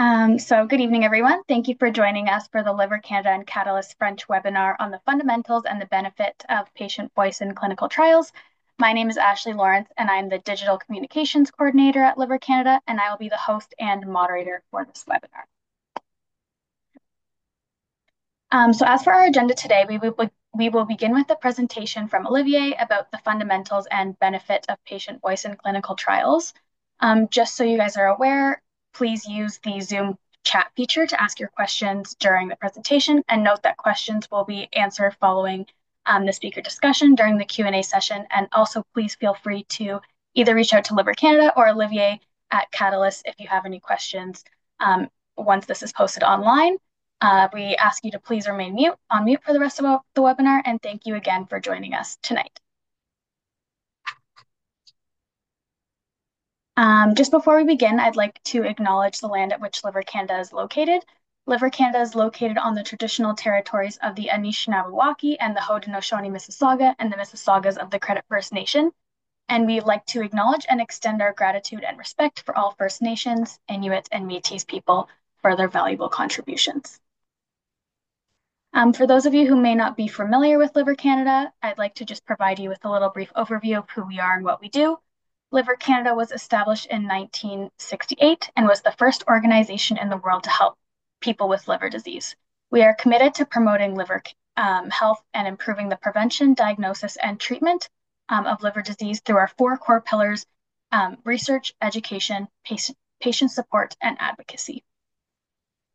Good evening, everyone. Thank you for joining us for the Liver Canada and Catalyst French webinar on the fundamentals and the benefit of patient voice in clinical trials. My name is Ashley Lawrence, and I'm the Digital Communications Coordinator at Liver Canada, and I will be the host and moderator for this webinar. As for our agenda today, we will begin with a presentation from Olivier about the fundamentals and benefit of patient voice in clinical trials. Just so you guys are aware, please use the Zoom chat feature to ask your questions during the presentation, and note that questions will be answered following the speaker discussion during the Q&A session. And also please feel free to either reach out to Liver Canada or Olivier at Catalyst if you have any questions once this is posted online. We ask you to please remain on mute for the rest of the webinar, and thank you again for joining us tonight. Just before we begin, I'd like to acknowledge the land at which Liver Canada is located. Liver Canada is located on the traditional territories of the Anishinaabe and the Haudenosaunee Mississauga and the Mississaugas of the Credit First Nation. And we'd like to acknowledge and extend our gratitude and respect for all First Nations, Inuit, and Métis people for their valuable contributions. For those of you who may not be familiar with Liver Canada, I'd like to just provide you with a little brief overview of who we are and what we do. Liver Canada was established in 1968 and was the first organization in the world to help people with liver disease. We are committed to promoting liver health and improving the prevention, diagnosis, and treatment of liver disease through our four core pillars: research, education, patient support, and advocacy.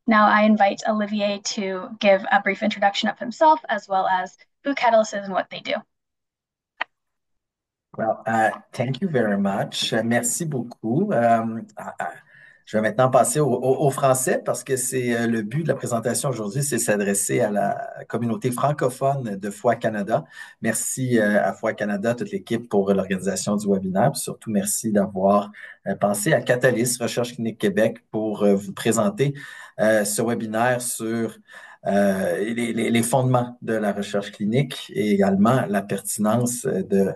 Now I invite Olivier to give a brief introduction of himself, as well as who Catalyst is and what they do. Well, thank you very much. Merci beaucoup. Je vais maintenant passer au français parce que c'est le but de la présentation aujourd'hui, c'est s'adresser à la communauté francophone de Foi Canada. Merci à Foi Canada, toute l'équipe pour l'organisation du webinaire. Puis surtout, merci d'avoir pensé à Catalyst Recherche Clinique Québec pour vous présenter ce webinaire sur les fondements de la recherche clinique et également la pertinence de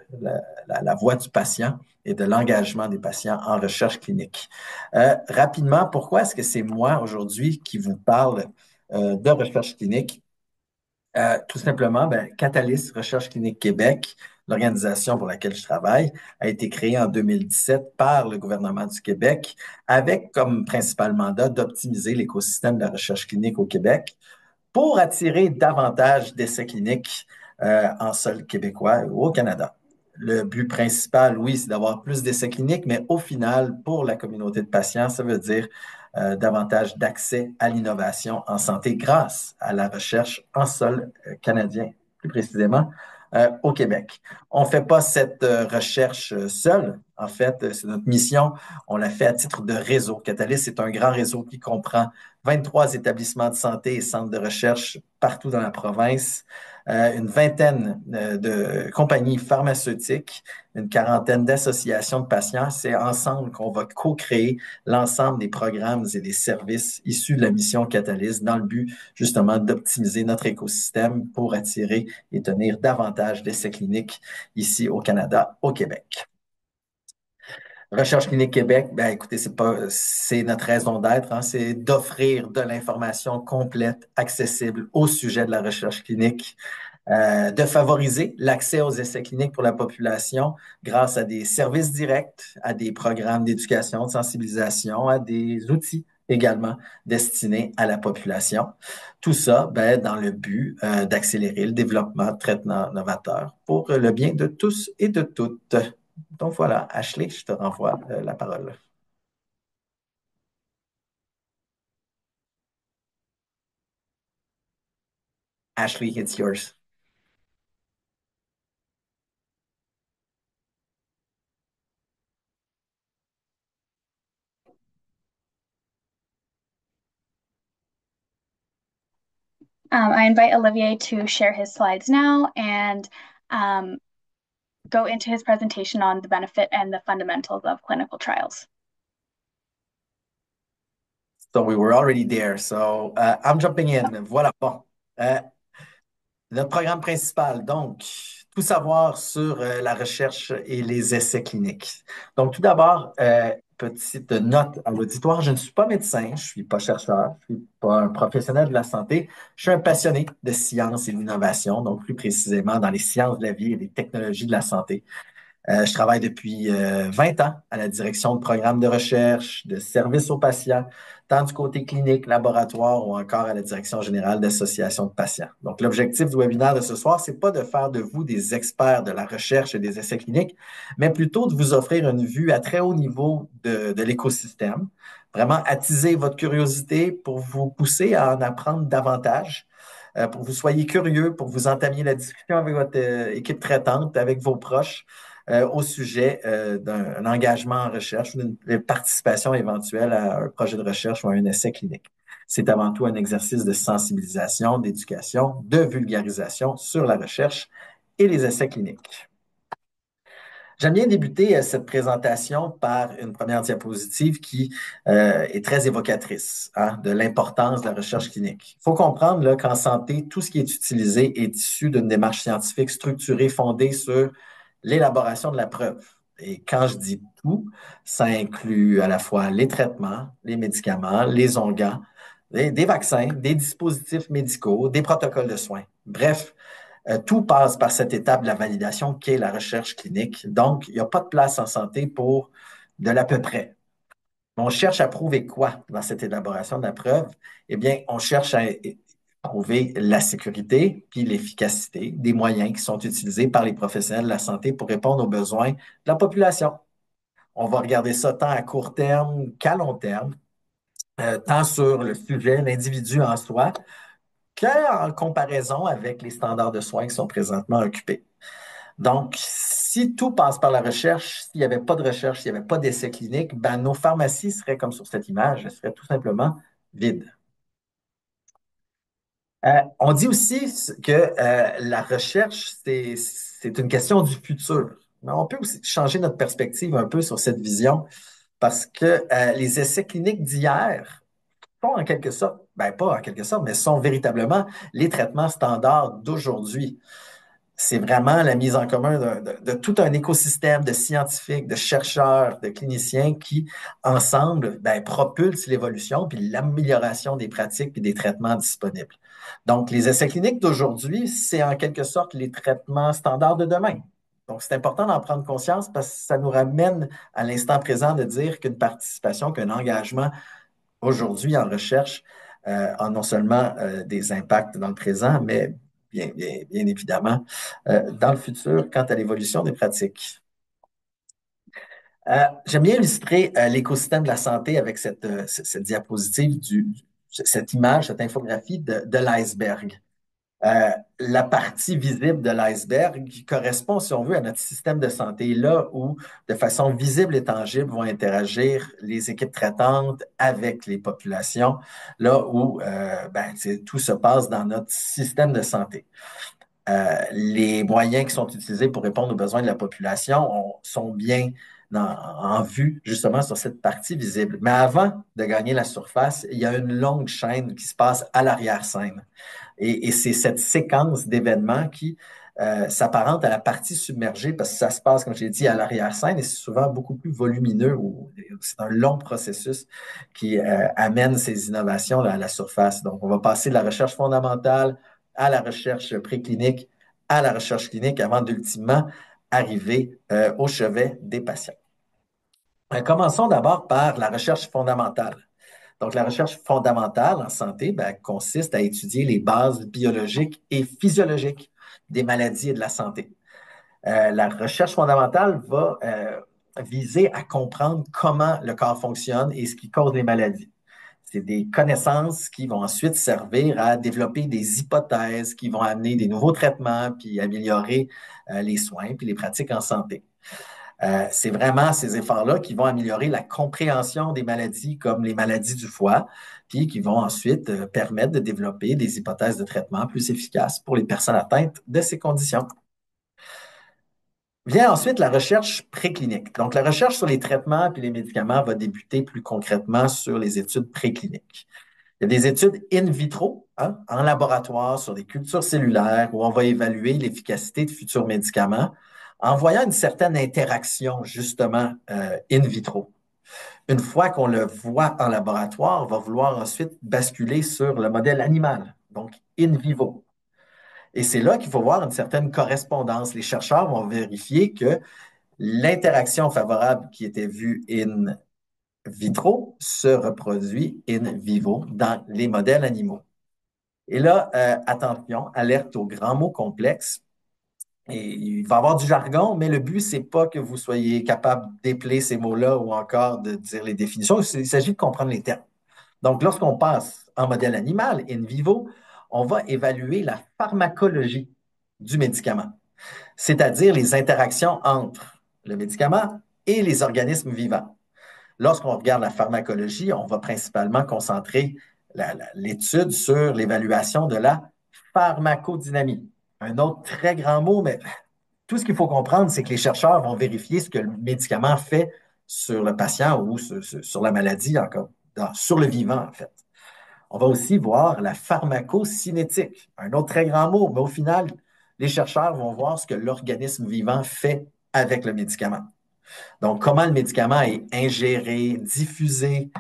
la voix du patient et de l'engagement des patients en recherche clinique. Rapidement, pourquoi est-ce que c'est moi aujourd'hui qui vous parle de recherche clinique? Tout simplement, Catalyst Recherche Clinique Québec, l'organisation pour laquelle je travaille, a été créée en 2017 par le gouvernement du Québec avec comme principal mandat d'optimiser l'écosystème de la recherche clinique au Québec pour attirer davantage d'essais cliniques en sol québécois ou au Canada. Le but principal, oui, c'est d'avoir plus d'essais cliniques, mais au final, pour la communauté de patients, ça veut dire davantage d'accès à l'innovation en santé grâce à la recherche en sol canadien, plus précisément au Québec. On ne fait pas cette recherche seule. En fait, c'est notre mission. On l'a fait à titre de réseau. Catalyst, c'est un grand réseau qui comprend 23 établissements de santé et centres de recherche partout dans la province, une vingtaine de compagnies pharmaceutiques, une quarantaine d'associations de patients. C'est ensemble qu'on va co-créer l'ensemble des programmes et des services issus de la mission Catalyst dans le but justement d'optimiser notre écosystème pour attirer et tenir davantage d'essais cliniques ici au Canada, au Québec. Recherche clinique Québec, écoutez, c'est notre raison d'être, hein, c'est d'offrir de l'information complète, accessible au sujet de la recherche clinique, de favoriser l'accès aux essais cliniques pour la population grâce à des services directs, à des programmes d'éducation, de sensibilisation, à des outils également destinés à la population. Tout ça, dans le but d'accélérer le développement de traitements novateurs pour le bien de tous et de toutes. Donc voilà, Ashley, je te renvoie la parole. Ashley, it's yours. I invite Olivier to share his slides now and go into his presentation on the benefit and the fundamentals of clinical trials. So we were already there. So I'm jumping in. Voilà. Bon. Notre programme principal, donc, tout savoir sur la recherche et les essais cliniques. Donc, tout d'abord, petite note à l'auditoire. Je ne suis pas médecin, je ne suis pas chercheur, je ne suis pas un professionnel de la santé. Je suis un passionné de science et d'innovation, donc plus précisément dans les sciences de la vie et les technologies de la santé. Je travaille depuis 20 ans à la direction de programmes de recherche, de services aux patients, tant du côté clinique, laboratoire ou encore à la direction générale d'associations de patients. Donc, l'objectif du webinaire de ce soir, c'est pas de faire de vous des experts de la recherche et des essais cliniques, mais plutôt de vous offrir une vue à très haut niveau de l'écosystème, vraiment attiser votre curiosité pour vous pousser à en apprendre davantage pour que vous soyez curieux, pour que vous entamiez la discussion avec votre équipe traitante, avec vos proches, au sujet d'un engagement en recherche ou d'une participation éventuelle à un projet de recherche ou à un essai clinique. C'est avant tout un exercice de sensibilisation, d'éducation, de vulgarisation sur la recherche et les essais cliniques. J'aime bien débuter cette présentation par une première diapositive qui est très évocatrice de l'importance de la recherche clinique. Il faut comprendre là, qu'en santé, tout ce qui est utilisé est issu d'une démarche scientifique structurée fondée sur l'élaboration de la preuve. Et quand je dis tout, ça inclut à la fois les traitements, les médicaments, les onguents, des vaccins, des dispositifs médicaux, des protocoles de soins. Bref, tout passe par cette étape de la validation qu'est la recherche clinique. Donc, il n'y a pas de place en santé pour de l'à peu près. On cherche à prouver quoi dans cette élaboration de la preuve? Eh bien, on cherche à prouver la sécurité puis l'efficacité des moyens qui sont utilisés par les professionnels de la santé pour répondre aux besoins de la population. On va regarder ça tant à court terme qu'à long terme, tant sur le sujet, l'individu en soi, qu'en comparaison avec les standards de soins qui sont présentement occupés. Donc, si tout passe par la recherche, s'il n'y avait pas de recherche, s'il n'y avait pas d'essais cliniques, ben, nos pharmacies seraient comme sur cette image, elles seraient tout simplement vides. On dit aussi que la recherche, c'est une question du futur. Mais on peut aussi changer notre perspective un peu sur cette vision parce que les essais cliniques d'hier sont en quelque sorte, ben pas en quelque sorte, mais sont véritablement les traitements standards d'aujourd'hui. C'est vraiment la mise en commun de tout un écosystème de scientifiques, de chercheurs, de cliniciens qui, ensemble, ben, propulsent l'évolution puis l'amélioration des pratiques et des traitements disponibles. Donc, les essais cliniques d'aujourd'hui, c'est en quelque sorte les traitements standards de demain. Donc, c'est important d'en prendre conscience parce que ça nous ramène à l'instant présent de dire qu'une participation, qu'un engagement aujourd'hui en recherche a non seulement des impacts dans le présent, mais bien évidemment dans le futur quant à l'évolution des pratiques. J'aime bien illustrer l'écosystème de la santé avec cette diapositive, cette image, cette infographie de l'iceberg. La partie visible de l'iceberg qui correspond, si on veut, à notre système de santé, là où, de façon visible et tangible, vont interagir les équipes traitantes avec les populations, là où ben, tout se passe dans notre système de santé. Les moyens qui sont utilisés pour répondre aux besoins de la population sont bien en vue justement sur cette partie visible. Mais avant de gagner la surface, il y a une longue chaîne qui se passe à l'arrière-scène. Et c'est cette séquence d'événements qui s'apparente à la partie submergée parce que ça se passe, comme j'ai dit, à l'arrière-scène et c'est souvent beaucoup plus volumineux. C'est un long processus qui amène ces innovations là, à la surface. Donc, on va passer de la recherche fondamentale à la recherche préclinique, à la recherche clinique avant d'ultimement arriver au chevet des patients. Commençons d'abord par la recherche fondamentale. Donc, la recherche fondamentale en santé ben, consiste à étudier les bases biologiques et physiologiques des maladies et de la santé. La recherche fondamentale va viser à comprendre comment le corps fonctionne et ce qui cause les maladies. C'est des connaissances qui vont ensuite servir à développer des hypothèses qui vont amener des nouveaux traitements puis améliorer les soins puis les pratiques en santé. C'est vraiment ces efforts-là qui vont améliorer la compréhension des maladies comme les maladies du foie, puis qui vont ensuite permettre de développer des hypothèses de traitement plus efficaces pour les personnes atteintes de ces conditions. Vient ensuite la recherche préclinique. Donc, la recherche sur les traitements puis les médicaments va débuter plus concrètement sur les études précliniques. Il y a des études in vitro, en laboratoire, sur des cultures cellulaires, où on va évaluer l'efficacité de futurs médicaments en voyant une certaine interaction, justement, in vitro. Une fois qu'on le voit en laboratoire, on va vouloir ensuite basculer sur le modèle animal, donc in vivo. Et c'est là qu'il faut voir une certaine correspondance. Les chercheurs vont vérifier que l'interaction favorable qui était vue in vitro se reproduit in vivo dans les modèles animaux. Et là, attention, alerte aux grands mots complexes. Et il va y avoir du jargon, mais le but, c'est pas que vous soyez capable d'épeler ces mots-là ou encore de dire les définitions. Il s'agit de comprendre les termes. Donc, lorsqu'on passe en modèle animal, in vivo, on va évaluer la pharmacologie du médicament, c'est-à-dire les interactions entre le médicament et les organismes vivants. Lorsqu'on regarde la pharmacologie, on va principalement concentrer l'étude sur l'évaluation de la pharmacodynamie. Un autre très grand mot, mais tout ce qu'il faut comprendre, c'est que les chercheurs vont vérifier ce que le médicament fait sur le patient ou sur la maladie, encore, sur le vivant, en fait. On va aussi voir la pharmacocinétique, un autre très grand mot, mais au final, les chercheurs vont voir ce que l'organisme vivant fait avec le médicament. Donc, comment le médicament est ingéré, diffusé,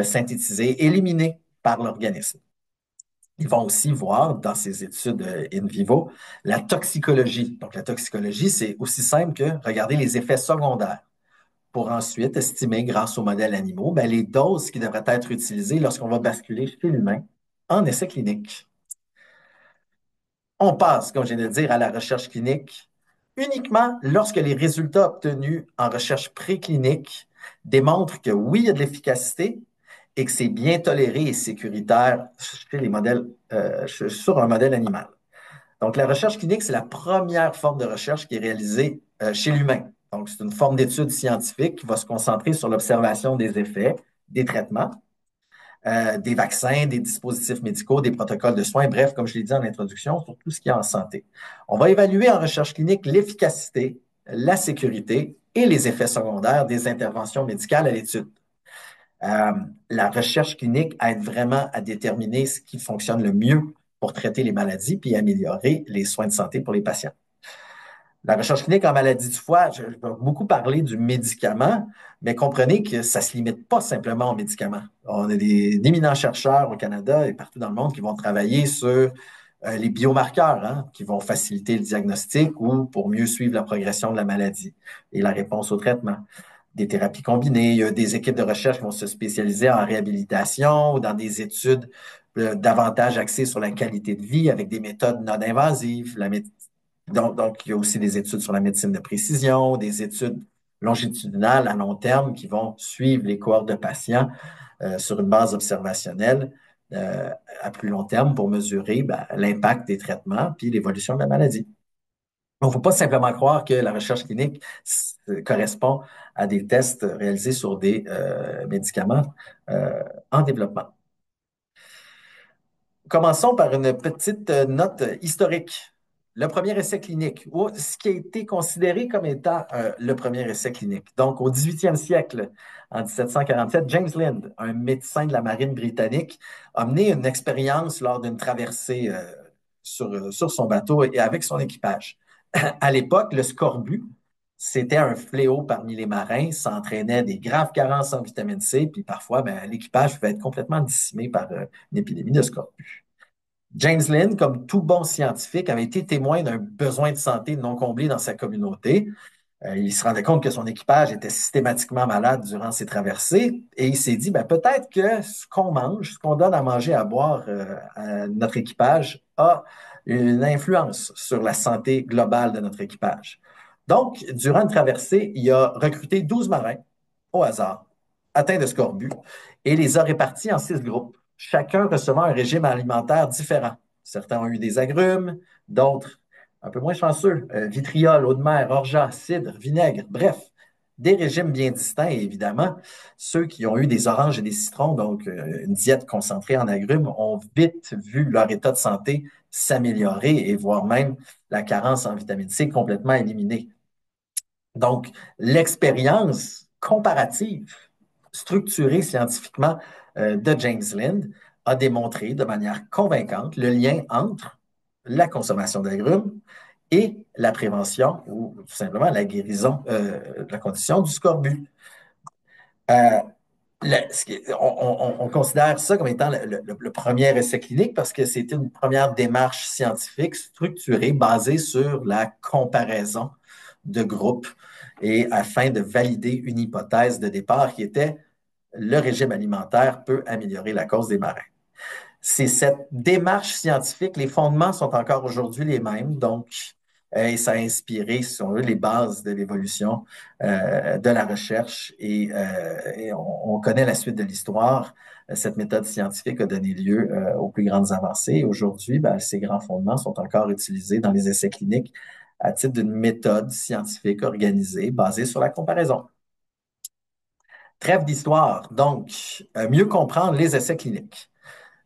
synthétisé, éliminé par l'organisme. Ils vont aussi voir dans ces études in vivo la toxicologie. Donc, la toxicologie, c'est aussi simple que regarder les effets secondaires pour ensuite estimer, grâce aux modèles animaux, ben, les doses qui devraient être utilisées lorsqu'on va basculer chez l'humain en essai clinique. On passe, comme je viens de dire, à la recherche clinique uniquement lorsque les résultats obtenus en recherche préclinique démontrent que oui, il y a de l'efficacité et que c'est bien toléré et sécuritaire chez les modèles, sur un modèle animal. Donc, la recherche clinique, c'est la première forme de recherche qui est réalisée chez l'humain. Donc, c'est une forme d'étude scientifique qui va se concentrer sur l'observation des effets, des traitements, des vaccins, des dispositifs médicaux, des protocoles de soins, bref, comme je l'ai dit en introduction, sur tout ce qui est en santé. On va évaluer en recherche clinique l'efficacité, la sécurité et les effets secondaires des interventions médicales à l'étude. Euh, la recherche clinique aide vraiment à déterminer ce qui fonctionne le mieux pour traiter les maladies puis améliorer les soins de santé pour les patients. La recherche clinique en maladie du foie, je vais beaucoup parler du médicament, mais comprenez que ça ne se limite pas simplement aux médicaments. On a d'éminents chercheurs au Canada et partout dans le monde qui vont travailler sur les biomarqueurs, hein, qui vont faciliter le diagnostic ou pour mieux suivre la progression de la maladie et la réponse au traitement. Des thérapies combinées, il y a des équipes de recherche qui vont se spécialiser en réhabilitation ou dans des études davantage axées sur la qualité de vie avec des méthodes non invasives, donc, il y a aussi des études sur la médecine de précision, des études longitudinales à long terme qui vont suivre les cohortes de patients sur une base observationnelle euh, à plus long terme pour mesurer ben, l'impact des traitements puis l'évolution de la maladie. Il ne faut pas simplement croire que la recherche clinique correspond à des tests réalisés sur des médicaments en développement. Commençons par une petite note historique. Le premier essai clinique, ou ce qui a été considéré comme étant le premier essai clinique. Donc, au 18e siècle, en 1747, James Lind, un médecin de la marine britannique, a mené une expérience lors d'une traversée sur son bateau et avec son équipage. À l'époque, le scorbut, c'était un fléau parmi les marins, ça entraînait des graves carences en vitamine C, puis parfois, ben, l'équipage pouvait être complètement décimé par une épidémie de scorbut. James Lind, comme tout bon scientifique, avait été témoin d'un besoin de santé non comblé dans sa communauté. Il se rendait compte que son équipage était systématiquement malade durant ses traversées et il s'est dit, ben, peut-être que ce qu'on mange, ce qu'on donne à manger, à boire à notre équipage a une influence sur la santé globale de notre équipage. Donc, durant une traversée, il a recruté 12 marins au hasard, atteints de scorbut, et les a répartis en 6 groupes, chacun recevant un régime alimentaire différent. Certains ont eu des agrumes, d'autres un peu moins chanceux, vitriol, eau de mer, orgeat, cidre, vinaigre, bref, des régimes bien distincts et évidemment, ceux qui ont eu des oranges et des citrons, donc une diète concentrée en agrumes, ont vite vu leur état de santé s'améliorer et voire même la carence en vitamine C complètement éliminée. Donc, l'expérience comparative, structurée scientifiquement de James Lind, a démontré de manière convaincante le lien entre la consommation d'agrumes et la prévention ou tout simplement la guérison de la condition du scorbut. Euh, on considère ça comme étant le premier essai clinique parce que c'est une première démarche scientifique structurée basée sur la comparaison de groupes et afin de valider une hypothèse de départ qui était le régime alimentaire peut améliorer la cause des marins. C'est cette démarche scientifique, les fondements sont encore aujourd'hui les mêmes, donc, et ça a inspiré, si on veut, les bases de l'évolution de la recherche et on connaît la suite de l'histoire. Cette méthode scientifique a donné lieu aux plus grandes avancées. Aujourd'hui, ben, ces grands fondements sont encore utilisés dans les essais cliniques à titre d'une méthode scientifique organisée basée sur la comparaison. Trêve d'histoire, donc, mieux comprendre les essais cliniques.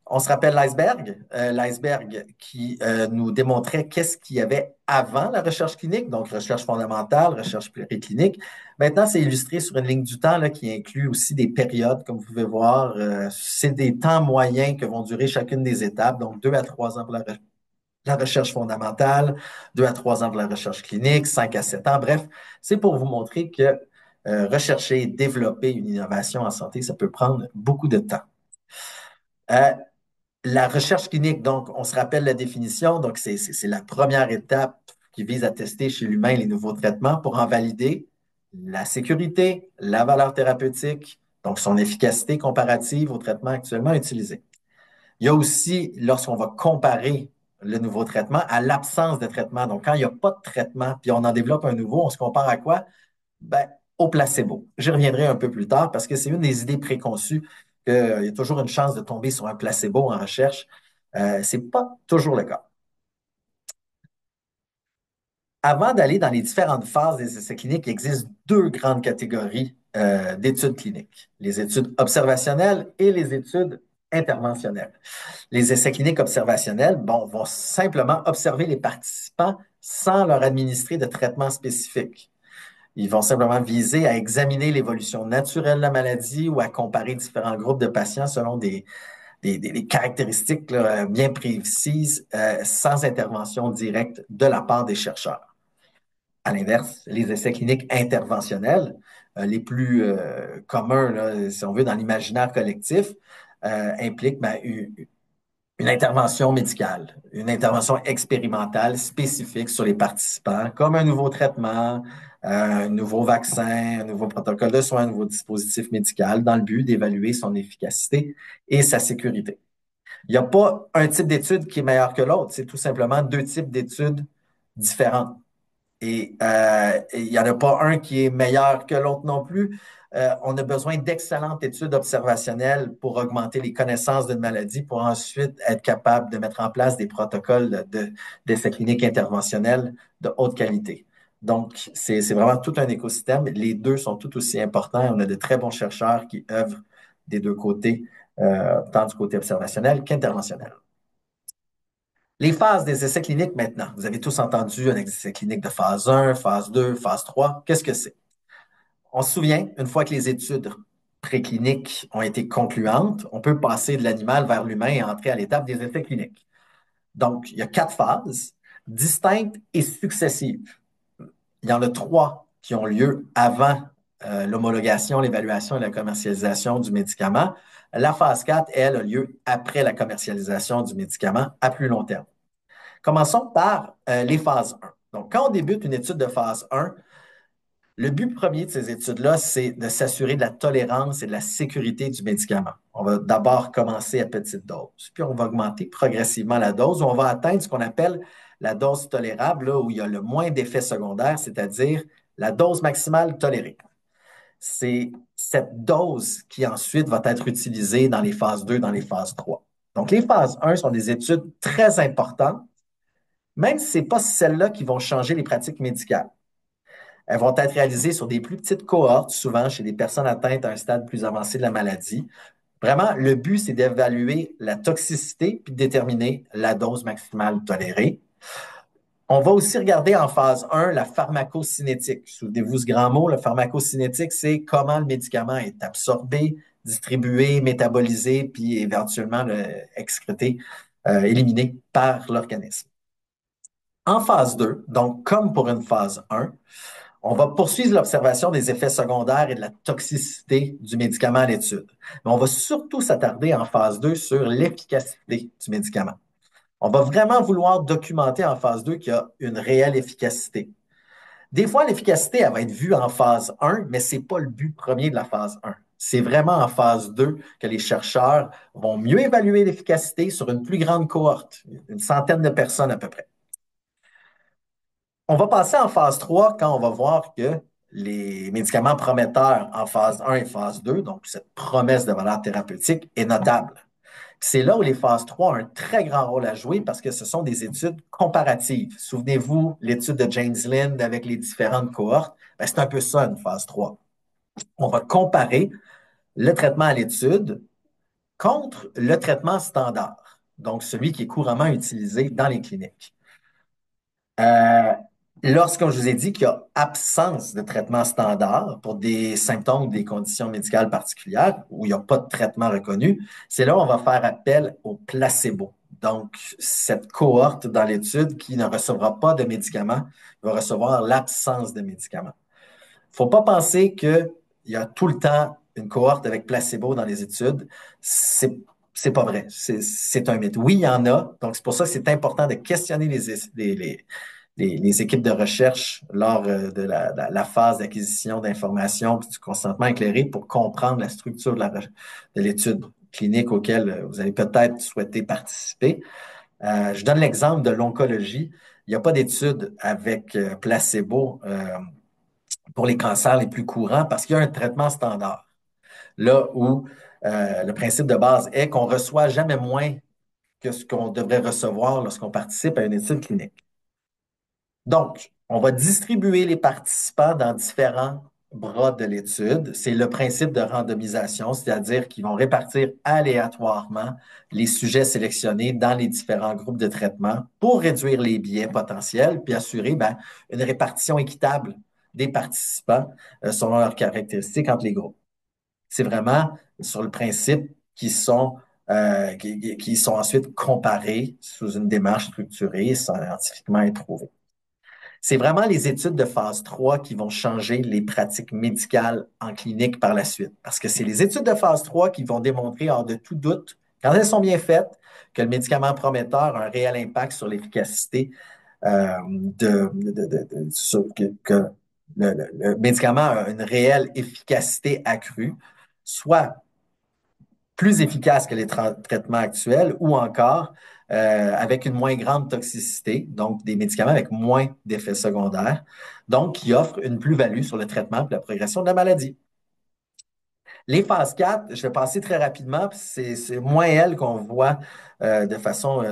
On se rappelle l'iceberg qui nous démontrait qu'est-ce qu'il y avait avant la recherche clinique, donc recherche fondamentale, recherche préclinique. Maintenant, c'est illustré sur une ligne du temps là, qui inclut aussi des périodes, comme vous pouvez voir. C'est des temps moyens que vont durer chacune des étapes, donc 2 à 3 ans pour la recherche fondamentale, 2 à 3 ans pour la recherche clinique, 5 à 7 ans. Bref, c'est pour vous montrer que rechercher et développer une innovation en santé, ça peut prendre beaucoup de temps. Euh, la recherche clinique, donc, on se rappelle la définition, donc c'est la première étape qui vise à tester chez l'humain les nouveaux traitements pour en valider la sécurité, la valeur thérapeutique, donc son efficacité comparative aux traitements actuellement utilisés. Il y a aussi, lorsqu'on va comparer le nouveau traitement à l'absence de traitement, donc quand il n'y a pas de traitement, puis on en développe un nouveau, on se compare à quoi? Ben, au placebo. J'y reviendrai un peu plus tard parce que c'est une des idées préconçues qu'il y a toujours une chance de tomber sur un placebo en recherche. C'est pas toujours le cas. Avant d'aller dans les différentes phases des essais cliniques, il existe deux grandes catégories d'études cliniques, les études observationnelles et les études interventionnelles. Les essais cliniques observationnels, bon, vont simplement observer les participants sans leur administrer de traitement spécifique. Ils vont simplement viser à examiner l'évolution naturelle de la maladie ou à comparer différents groupes de patients selon des caractéristiques là, bien précises, sans intervention directe de la part des chercheurs. À l'inverse, les essais cliniques interventionnels, les plus communs, là, si on veut, dans l'imaginaire collectif, impliquent ben, une intervention médicale, une intervention expérimentale spécifique sur les participants, comme un nouveau traitement, un nouveau vaccin, un nouveau protocole de soins, un nouveau dispositif médical, dans le but d'évaluer son efficacité et sa sécurité. Il n'y a pas un type d'étude qui est meilleur que l'autre, c'est tout simplement deux types d'études différentes. Et il n'y en a pas un qui est meilleur que l'autre non plus. On a besoin d'excellentes études observationnelles pour augmenter les connaissances d'une maladie, pour ensuite être capable de mettre en place des protocoles d'essais cliniques interventionnels de haute qualité. Donc, c'est vraiment tout un écosystème. Les deux sont tout aussi importants. On a de très bons chercheurs qui œuvrent des deux côtés, tant du côté observationnel qu'interventionnel. Les phases des essais cliniques maintenant. Vous avez tous entendu un essai clinique de phase 1, phase 2, phase 3. Qu'est-ce que c'est? On se souvient, une fois que les études précliniques ont été concluantes, on peut passer de l'animal vers l'humain et entrer à l'étape des essais cliniques. Donc, il y a 4 phases distinctes et successives. Il y en a 3 qui ont lieu avant l'homologation, l'évaluation et la commercialisation du médicament. La phase 4, elle, a lieu après la commercialisation du médicament à plus long terme. Commençons par les phases 1. Donc, quand on débute une étude de phase 1, le but premier de ces études-là, c'est de s'assurer de la tolérance et de la sécurité du médicament. On va d'abord commencer à petite dose, puis on va augmenter progressivement la dose, où on va atteindre ce qu'on appelle la dose tolérable, là, où il y a le moins d'effets secondaires, c'est-à-dire la dose maximale tolérée. C'est cette dose qui ensuite va être utilisée dans les phases 2, dans les phases 3. Donc, les phases 1 sont des études très importantes, même si ce n'est pas celles-là qui vont changer les pratiques médicales. Elles vont être réalisées sur des plus petites cohortes, souvent chez des personnes atteintes à un stade plus avancé de la maladie. Vraiment, le but, c'est d'évaluer la toxicité puis de déterminer la dose maximale tolérée. On va aussi regarder en phase 1 la pharmacocinétique. Souvenez-vous ce grand mot, la pharmacocinétique, c'est comment le médicament est absorbé, distribué, métabolisé, puis éventuellement excrété, éliminé par l'organisme. En phase 2, donc comme pour une phase 1, On va poursuivre l'observation des effets secondaires et de la toxicité du médicament à l'étude. Mais on va surtout s'attarder en phase 2 sur l'efficacité du médicament. On va vraiment vouloir documenter en phase 2 qu'il y a une réelle efficacité. Des fois, l'efficacité, elle va être vue en phase 1, mais ce n'est pas le but premier de la phase 1. C'est vraiment en phase 2 que les chercheurs vont mieux évaluer l'efficacité sur une plus grande cohorte, une centaine de personnes à peu près. On va passer en phase 3 quand on va voir que les médicaments prometteurs en phase 1 et phase 2, donc cette promesse de valeur thérapeutique, est notable. C'est là où les phases 3 ont un très grand rôle à jouer parce que ce sont des études comparatives. Souvenez-vous, l'étude de James Lind avec les différentes cohortes, ben, c'est un peu ça, une phase 3. On va comparer le traitement à l'étude contre le traitement standard, donc celui qui est couramment utilisé dans les cliniques. Euh, Lorsqu'on je vous ai dit qu'il y a absence de traitement standard pour des symptômes ou des conditions médicales particulières où il n'y a pas de traitement reconnu, c'est là où on va faire appel au placebo. Donc, cette cohorte dans l'étude qui ne recevra pas de médicaments va recevoir l'absence de médicaments. Il ne faut pas penser qu'il y a tout le temps une cohorte avec placebo dans les études. C'est pas vrai. C'est un mythe. Oui, il y en a. Donc, c'est pour ça que c'est important de questionner les équipes de recherche lors de la phase d'acquisition d'informations et du consentement éclairé pour comprendre la structure de l'étude clinique auquel vous allez peut-être souhaiter participer. Je donne l'exemple de l'oncologie. Il n'y a pas d'étude avec placebo pour les cancers les plus courants parce qu'il y a un traitement standard. Là où le principe de base est qu'on ne reçoit jamais moins que ce qu'on devrait recevoir lorsqu'on participe à une étude clinique. Donc, on va distribuer les participants dans différents bras de l'étude. C'est le principe de randomisation, c'est-à-dire qu'ils vont répartir aléatoirement les sujets sélectionnés dans les différents groupes de traitement pour réduire les biais potentiels puis assurer une répartition équitable des participants selon leurs caractéristiques entre les groupes. C'est vraiment sur le principe qui sont ensuite comparés sous une démarche structurée, scientifiquement éprouvée. C'est vraiment les études de phase 3 qui vont changer les pratiques médicales en clinique par la suite. Parce que c'est les études de phase 3 qui vont démontrer, hors de tout doute, quand elles sont bien faites, que le médicament prometteur a un réel impact sur l'efficacité que le médicament a une réelle efficacité accrue, soit plus efficace que les traitements actuels ou encore avec une moins grande toxicité, donc des médicaments avec moins d'effets secondaires, donc qui offrent une plus-value sur le traitement et la progression de la maladie. Les phases 4, je vais passer très rapidement, c'est moins elles qu'on voit de façon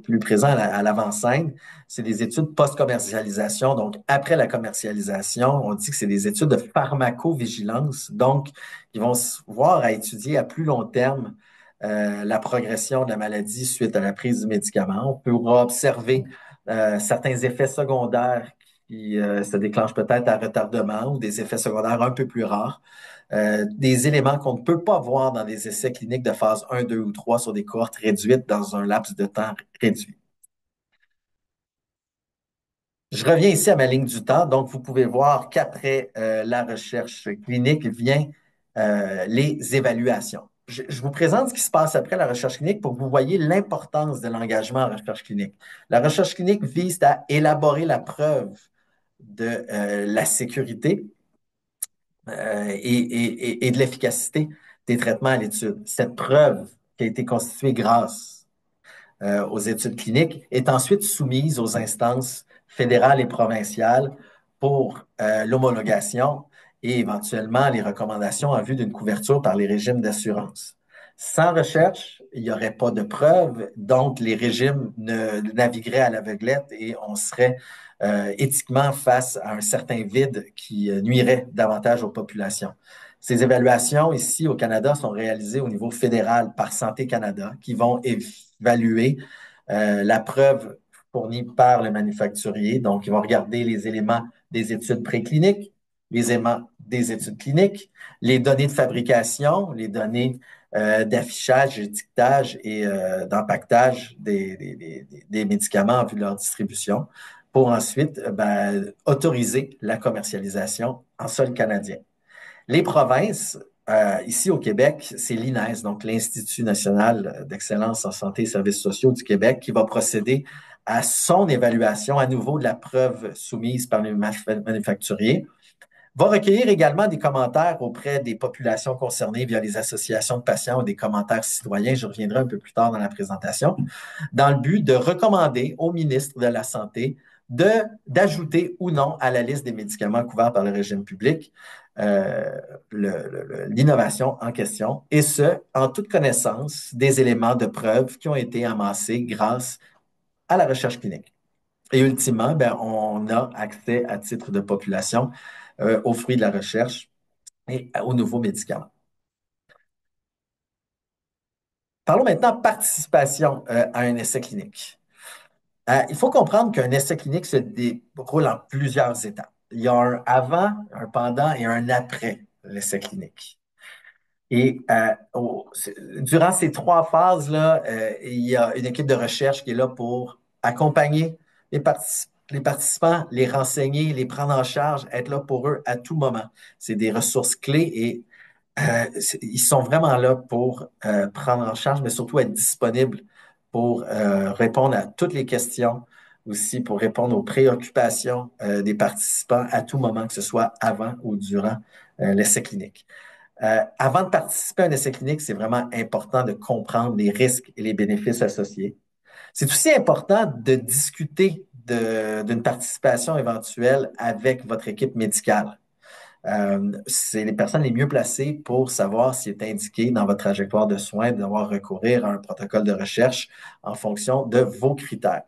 plus présente à l'avant-scène. C'est des études post-commercialisation. Donc, après la commercialisation, on dit que c'est des études de pharmacovigilance. Donc, ils vont se voir à étudier à plus long terme la progression de la maladie suite à la prise du médicament. On pourra observer certains effets secondaires qui se déclenchent peut-être à retardement ou des effets secondaires un peu plus rares. Des éléments qu'on ne peut pas voir dans des essais cliniques de phase 1, 2 ou 3 sur des cohortes réduites dans un laps de temps réduit. Je reviens ici à ma ligne du temps. Donc, vous pouvez voir qu'après la recherche clinique vient les évaluations. Je vous présente ce qui se passe après la recherche clinique pour que vous voyez l'importance de l'engagement en recherche clinique. La recherche clinique vise à élaborer la preuve de la sécurité et de l'efficacité des traitements à l'étude. Cette preuve qui a été constituée grâce aux études cliniques est ensuite soumise aux instances fédérales et provinciales pour l'homologation et éventuellement les recommandations en vue d'une couverture par les régimes d'assurance. Sans recherche, il n'y aurait pas de preuves, donc les régimes navigueraient à l'aveuglette et on serait éthiquement face à un certain vide qui nuirait davantage aux populations. Ces évaluations ici au Canada sont réalisées au niveau fédéral par Santé Canada qui vont évaluer la preuve fournie par le manufacturier. Donc, ils vont regarder les éléments des études précliniques, les éléments des études cliniques, les données de fabrication, les données d'affichage, d'étiquetage et d'empaquetage des médicaments en vue de leur distribution pour ensuite autoriser la commercialisation en sol canadien. Les provinces, ici au Québec, c'est l'INES, donc l'Institut national d'excellence en santé et services sociaux du Québec, qui va procéder à son évaluation à nouveau de la preuve soumise par le manufacturier, va recueillir également des commentaires auprès des populations concernées via les associations de patients ou des commentaires citoyens. Je reviendrai un peu plus tard dans la présentation, dans le but de recommander au ministre de la Santé d'ajouter ou non à la liste des médicaments couverts par le régime public l'innovation en question, et ce, en toute connaissance des éléments de preuve qui ont été amassés grâce à la recherche clinique. Et ultimement, on a accès à titre de population aux fruits de la recherche et aux nouveaux médicaments. Parlons maintenant participation à un essai clinique. Il faut comprendre qu'un essai clinique se déroule en plusieurs étapes. Il y a un avant, un pendant et un après l'essai clinique. Et durant ces trois phases-là, il y a une équipe de recherche qui est là pour accompagner les participants, les renseigner, les prendre en charge, être là pour eux à tout moment. C'est des ressources clés et ils sont vraiment là pour prendre en charge, mais surtout être disponibles pour répondre à toutes les questions, aussi pour répondre aux préoccupations des participants à tout moment, que ce soit avant ou durant l'essai clinique. Avant de participer à un essai clinique, c'est vraiment important de comprendre les risques et les bénéfices associés. C'est aussi important de discuter d'une participation éventuelle avec votre équipe médicale. C'est les personnes les mieux placées pour savoir s'il est indiqué dans votre trajectoire de soins de devoir recourir à un protocole de recherche en fonction de vos critères.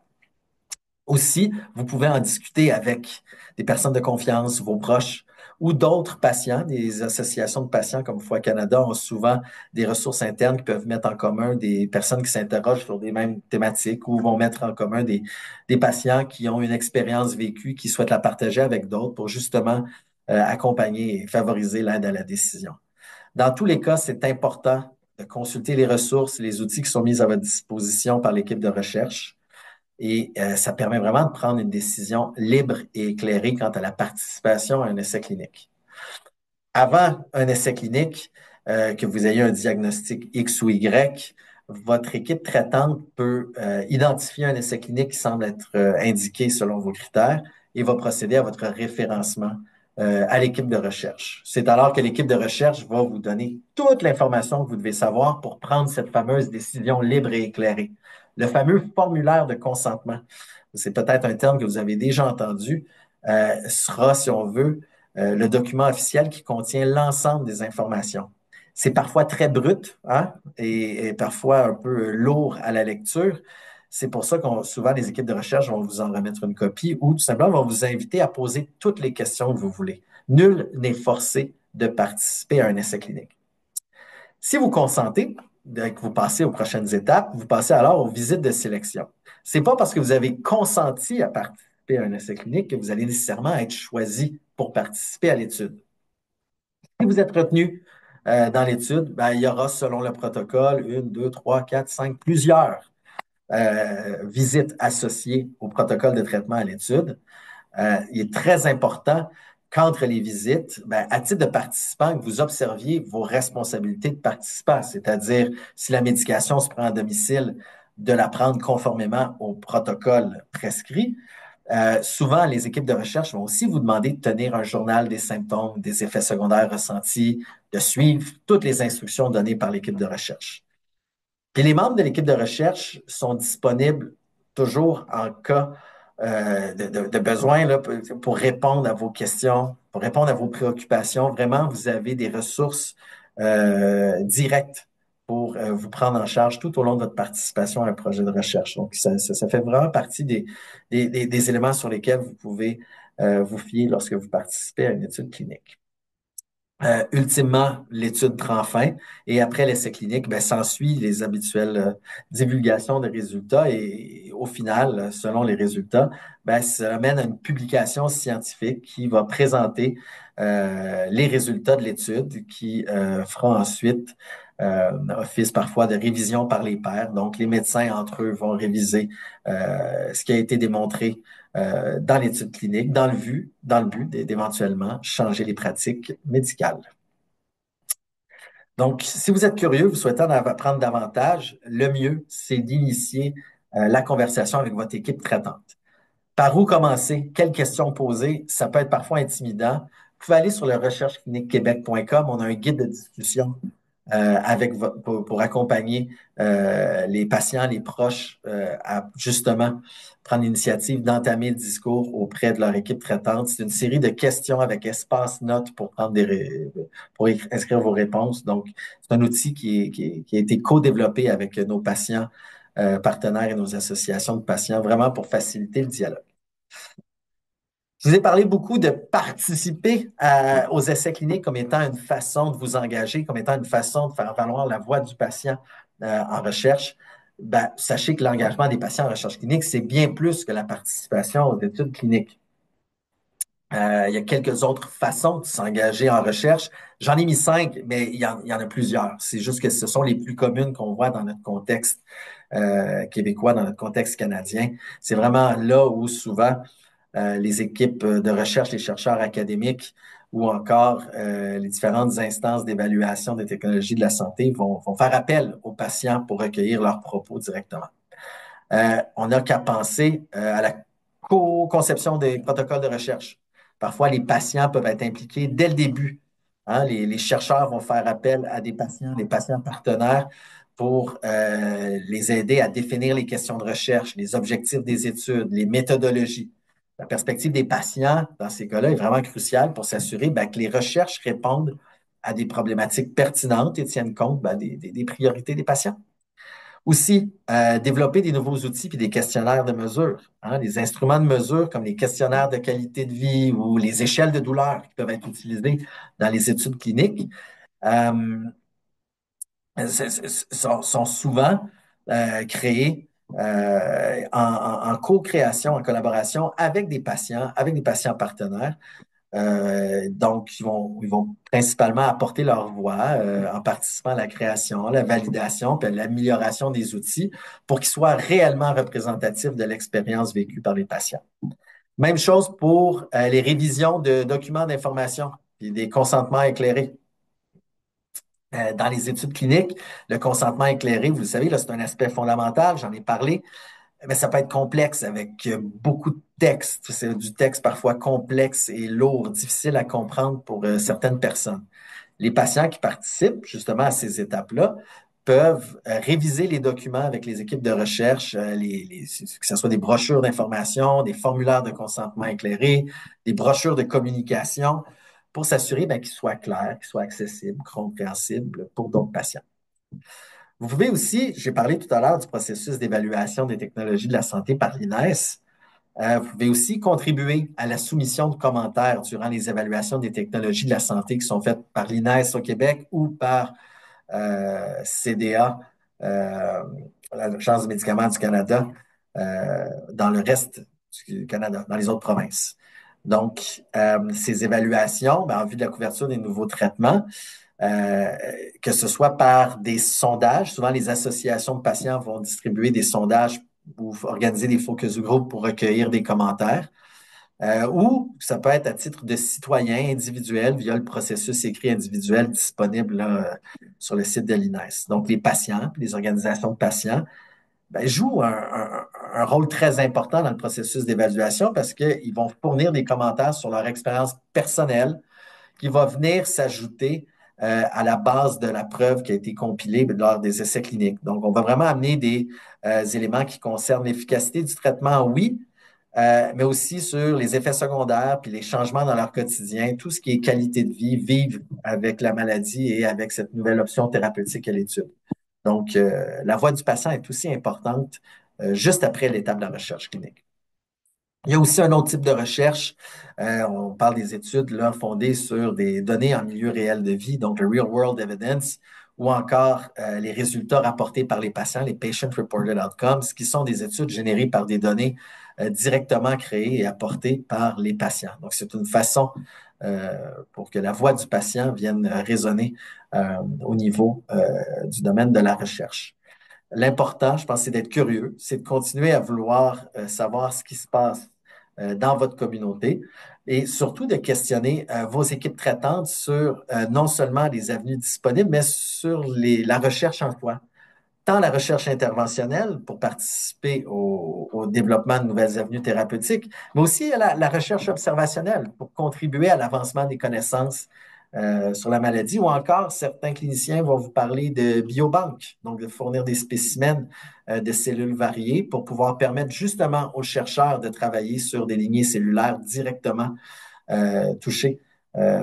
Aussi, vous pouvez en discuter avec des personnes de confiance, vos proches ou d'autres patients. Des associations de patients comme Foi Canada ont souvent des ressources internes qui peuvent mettre en commun des personnes qui s'interrogent sur des mêmes thématiques ou vont mettre en commun des patients qui ont une expérience vécue, qui souhaitent la partager avec d'autres pour justement accompagner et favoriser l'aide à la décision. Dans tous les cas, c'est important de consulter les ressources, les outils qui sont mis à votre disposition par l'équipe de recherche. Et ça permet vraiment de prendre une décision libre et éclairée quant à la participation à un essai clinique. Avant un essai clinique, que vous ayez un diagnostic X ou Y, votre équipe traitante peut identifier un essai clinique qui semble être indiqué selon vos critères et va procéder à votre référencement à l'équipe de recherche. C'est alors que l'équipe de recherche va vous donner toute l'information que vous devez savoir pour prendre cette fameuse décision libre et éclairée. Le fameux formulaire de consentement, c'est peut-être un terme que vous avez déjà entendu, sera, si on veut, le document officiel qui contient l'ensemble des informations. C'est parfois très brut hein, et parfois un peu lourd à la lecture. C'est pour ça que souvent les équipes de recherche vont vous en remettre une copie ou tout simplement vont vous inviter à poser toutes les questions que vous voulez. Nul n'est forcé de participer à un essai clinique. Si vous consentez, que vous passez aux prochaines étapes, vous passez alors aux visites de sélection. Ce n'est pas parce que vous avez consenti à participer à un essai clinique que vous allez nécessairement être choisi pour participer à l'étude. Si vous êtes retenu dans l'étude, il y aura, selon le protocole, une, deux, trois, quatre, cinq, plusieurs visites associées au protocole de traitement à l'étude. Il est très important qu'entre les visites, à titre de participant, que vous observiez vos responsabilités de participant, c'est-à-dire si la médication se prend à domicile, de la prendre conformément au protocole prescrit. Souvent, les équipes de recherche vont aussi vous demander de tenir un journal des symptômes, des effets secondaires ressentis, de suivre toutes les instructions données par l'équipe de recherche. Puis les membres de l'équipe de recherche sont disponibles toujours en cas de besoin là, pour répondre à vos questions, pour répondre à vos préoccupations. Vraiment, vous avez des ressources directes pour vous prendre en charge tout au long de votre participation à un projet de recherche. Donc, ça fait vraiment partie des éléments sur lesquels vous pouvez vous fier lorsque vous participez à une étude clinique. Ultimement, l'étude prend fin et après l'essai clinique, s'ensuit les habituelles divulgations de résultats et au final, selon les résultats, ça amène à une publication scientifique qui va présenter les résultats de l'étude qui fera ensuite office parfois de révision par les pairs. Donc, les médecins entre eux vont réviser ce qui a été démontré dans l'étude clinique, dans le but d'éventuellement changer les pratiques médicales. Donc, si vous êtes curieux, vous souhaitez en apprendre davantage, le mieux, c'est d'initier la conversation avec votre équipe traitante. Par où commencer? Quelles questions poser? Ça peut être parfois intimidant. Vous pouvez aller sur le recherchecliniquequebec.com. On a un guide de discussion pour accompagner les patients, les proches, à justement prendre l'initiative d'entamer le discours auprès de leur équipe traitante. C'est une série de questions avec espace notes pour pour inscrire vos réponses. Donc, c'est un outil qui a été co-développé avec nos patients partenaires et nos associations de patients, vraiment pour faciliter le dialogue. Je vous ai parlé beaucoup de participer aux essais cliniques comme étant une façon de vous engager, comme étant une façon de faire valoir la voix du patient en recherche. Ben, sachez que l'engagement des patients en recherche clinique, c'est bien plus que la participation aux études cliniques. Il y a quelques autres façons de s'engager en recherche. J'en ai mis 5, mais il y en a plusieurs. C'est juste que ce sont les plus communes qu'on voit dans notre contexte québécois, dans notre contexte canadien. C'est vraiment là où souvent les équipes de recherche, les chercheurs académiques ou encore les différentes instances d'évaluation des technologies de la santé vont faire appel aux patients pour recueillir leurs propos directement. On n'a qu'à penser à la co-conception des protocoles de recherche. Parfois, les patients peuvent être impliqués dès le début. Hein, les chercheurs vont faire appel à des patients partenaires pour les aider à définir les questions de recherche, les objectifs des études, les méthodologies. La perspective des patients, dans ces cas-là, est vraiment cruciale pour s'assurer que les recherches répondent à des problématiques pertinentes et tiennent compte des priorités des patients. Aussi, développer des nouveaux outils et des questionnaires de mesure. Hein, les instruments de mesure comme les questionnaires de qualité de vie ou les échelles de douleur qui peuvent être utilisés dans les études cliniques sont souvent créés en co-création, en collaboration avec des patients partenaires. Donc, ils vont principalement apporter leur voix en participant à la création, la validation, puis à l'amélioration des outils pour qu'ils soient réellement représentatifs de l'expérience vécue par les patients. Même chose pour les révisions de documents d'information et des consentements éclairés. Dans les études cliniques, le consentement éclairé, vous le savez, c'est un aspect fondamental, j'en ai parlé, mais ça peut être complexe avec beaucoup de texte. C'est du texte parfois complexe et lourd, difficile à comprendre pour certaines personnes. Les patients qui participent justement à ces étapes-là peuvent réviser les documents avec les équipes de recherche, que ce soit des brochures d'information, des formulaires de consentement éclairés, des brochures de communication, pour s'assurer qu'ils soient clairs, qu'ils soient accessibles, compréhensibles pour d'autres patients. Vous pouvez aussi, j'ai parlé tout à l'heure du processus d'évaluation des technologies de la santé par l'INES. Vous pouvez aussi contribuer à la soumission de commentaires durant les évaluations des technologies de la santé qui sont faites par l'INES au Québec ou par CDA, l'Agence du médicament du Canada, dans le reste du Canada, dans les autres provinces. Donc, ces évaluations, en vue de la couverture des nouveaux traitements, que ce soit par des sondages. Souvent, les associations de patients vont distribuer des sondages ou organiser des focus group pour recueillir des commentaires. Ou ça peut être à titre de citoyen individuel via le processus écrit individuel disponible là, sur le site de l'INES. Donc, les patients, les organisations de patients jouent un rôle très important dans le processus d'évaluation parce qu'ils vont fournir des commentaires sur leur expérience personnelle qui va venir s'ajouter à la base de la preuve qui a été compilée lors des essais cliniques. Donc, on va vraiment amener des éléments qui concernent l'efficacité du traitement, oui, mais aussi sur les effets secondaires, puis les changements dans leur quotidien, tout ce qui est qualité de vie, vivre avec la maladie et avec cette nouvelle option thérapeutique à l'étude. Donc, la voix du patient est aussi importante juste après l'étape de la recherche clinique. Il y a aussi un autre type de recherche. On parle des études là, fondées sur des données en milieu réel de vie, donc le Real World Evidence, ou encore les résultats rapportés par les patients, les Patient Reported Outcomes, qui sont des études générées par des données directement créées et apportées par les patients. Donc, c'est une façon pour que la voix du patient vienne résonner au niveau du domaine de la recherche. L'important, je pense, c'est d'être curieux, c'est de continuer à vouloir savoir ce qui se passe dans votre communauté et surtout de questionner vos équipes traitantes sur non seulement les avenues disponibles, mais sur la recherche en soi. Tant la recherche interventionnelle pour participer au développement de nouvelles avenues thérapeutiques, mais aussi à la recherche observationnelle pour contribuer à l'avancement des connaissances sur la maladie, ou encore certains cliniciens vont vous parler de biobanques, donc de fournir des spécimens de cellules variées pour pouvoir permettre justement aux chercheurs de travailler sur des lignées cellulaires directement touchées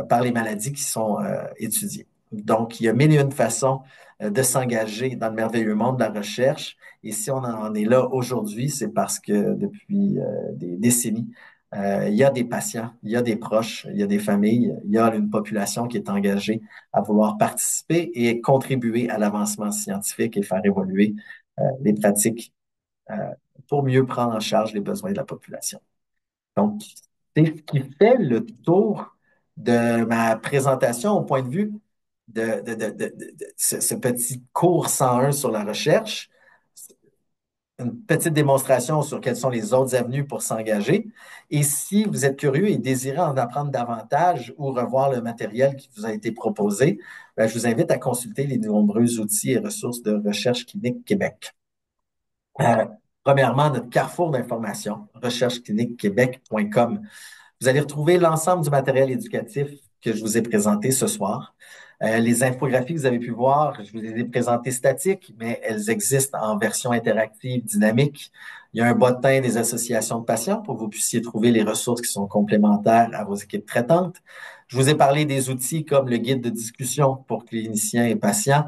par les maladies qui sont étudiées. Donc, il y a mille et une façons de s'engager dans le merveilleux monde de la recherche. Et si on en est là aujourd'hui, c'est parce que depuis des décennies, il y a des patients, il y a des proches, il y a des familles, il y a une population qui est engagée à vouloir participer et contribuer à l'avancement scientifique et faire évoluer les pratiques euh, pour mieux prendre en charge les besoins de la population. Donc, c'est ce qui fait le tour de ma présentation au point de vue de ce petit cours 101 sur la recherche, une petite démonstration sur quelles sont les autres avenues pour s'engager. Et si vous êtes curieux et désirez en apprendre davantage ou revoir le matériel qui vous a été proposé, ben, je vous invite à consulter les nombreux outils et ressources de Recherche clinique Québec. Euh, Premièrement, notre carrefour d'information, recherchecliniquequebec.com. Vous allez retrouver l'ensemble du matériel éducatif que je vous ai présenté ce soir. Les infographies que vous avez pu voir, je vous les ai présentées statiques, mais elles existent en version interactive, dynamique. Il y a un bottin des associations de patients pour que vous puissiez trouver les ressources qui sont complémentaires à vos équipes traitantes. Je vous ai parlé des outils comme le guide de discussion pour cliniciens et patients.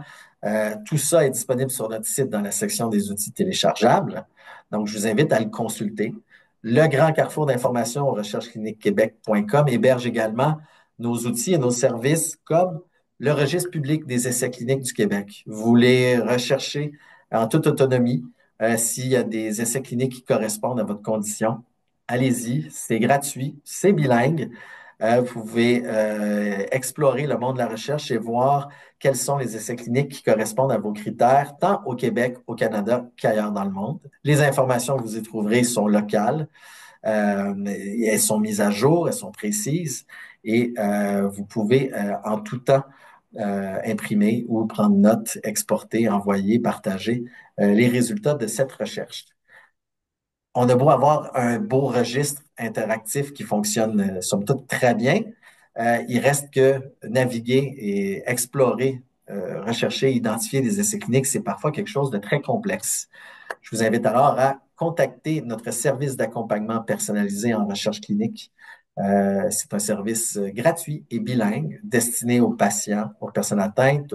Tout ça est disponible sur notre site dans la section des outils téléchargeables. Donc, je vous invite à le consulter. Le grand carrefour d'information au recherchecliniquequebec.com héberge également nos outils et nos services comme le registre public des essais cliniques du Québec. Vous voulez rechercher en toute autonomie s'il y a des essais cliniques qui correspondent à votre condition. Allez-y, c'est gratuit, c'est bilingue. Vous pouvez explorer le monde de la recherche et voir quels sont les essais cliniques qui correspondent à vos critères, tant au Québec, au Canada qu'ailleurs dans le monde. Les informations que vous y trouverez sont locales. Elles sont mises à jour, elles sont précises et vous pouvez en tout temps imprimer ou prendre note, exporter, envoyer, partager les résultats de cette recherche. On a beau avoir un beau registre interactif qui fonctionne somme toute très bien, il reste que naviguer et explorer, rechercher, identifier des essais cliniques, c'est parfois quelque chose de très complexe. Je vous invite alors à contacter notre service d'accompagnement personnalisé en recherche clinique. C'est un service gratuit et bilingue destiné aux patients, aux personnes atteintes,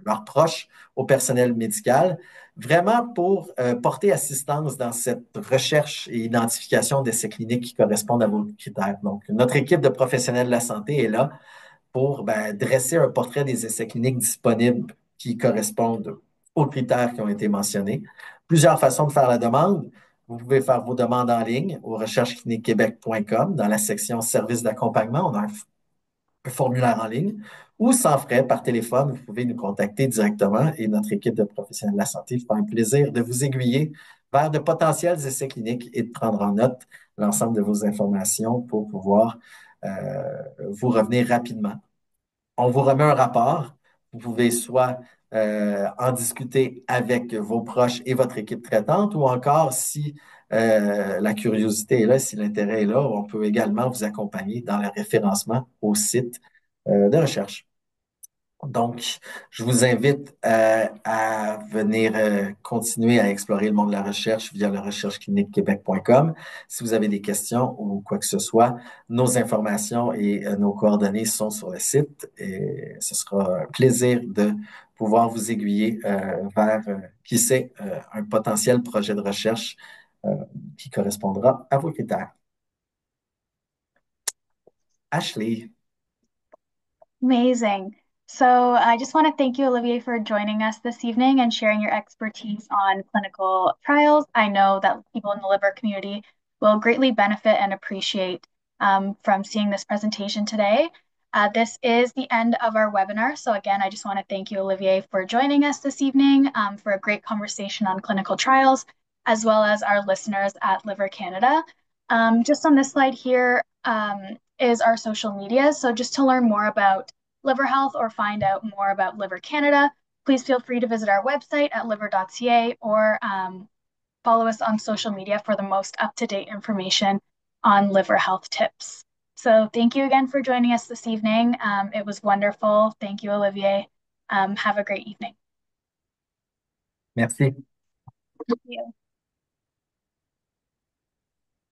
leurs proches, au personnel médical, vraiment pour porter assistance dans cette recherche et identification d'essais cliniques qui correspondent à vos critères. Donc, notre équipe de professionnels de la santé est là pour dresser un portrait des essais cliniques disponibles qui correspondent aux critères qui ont été mentionnés. Plusieurs façons de faire la demande. Vous pouvez faire vos demandes en ligne au recherchecliniquequebec.com dans la section services d'accompagnement. On a un formulaire en ligne ou sans frais par téléphone. Vous pouvez nous contacter directement et notre équipe de professionnels de la santé fera un plaisir de vous aiguiller vers de potentiels essais cliniques et de prendre en note l'ensemble de vos informations pour pouvoir vous revenir rapidement. On vous remet un rapport. Vous pouvez soit en discuter avec vos proches et votre équipe traitante, ou encore, si la curiosité est là, si l'intérêt est là, on peut également vous accompagner dans le référencement au site de recherche. Donc, je vous invite à venir continuer à explorer le monde de la recherche via le recherchecliniquequebec.com. Si vous avez des questions ou quoi que ce soit, nos informations et nos coordonnées sont sur le site et ce sera un plaisir de pouvoir vous aiguiller vers, qui sait, un potentiel projet de recherche euh, qui correspondra à vos critères. Ashley. Amazing. So I just want to thank you, Olivier, for joining us this evening and sharing your expertise on clinical trials. I know that people in the liver community will greatly benefit and appreciate from seeing this presentation today. This is the end of our webinar. So again, I just want to thank you, Olivier, for joining us this evening for a great conversation on clinical trials, as well as our listeners at Liver Canada. Just on this slide here is our social media. So just to learn more about liver health or find out more about Liver Canada, please feel free to visit our website at liver.ca or follow us on social media for the most up-to-date information on liver health tips. So thank you again for joining us this evening. It was wonderful. Thank you, Olivier. Have a great evening. Merci. Thank you.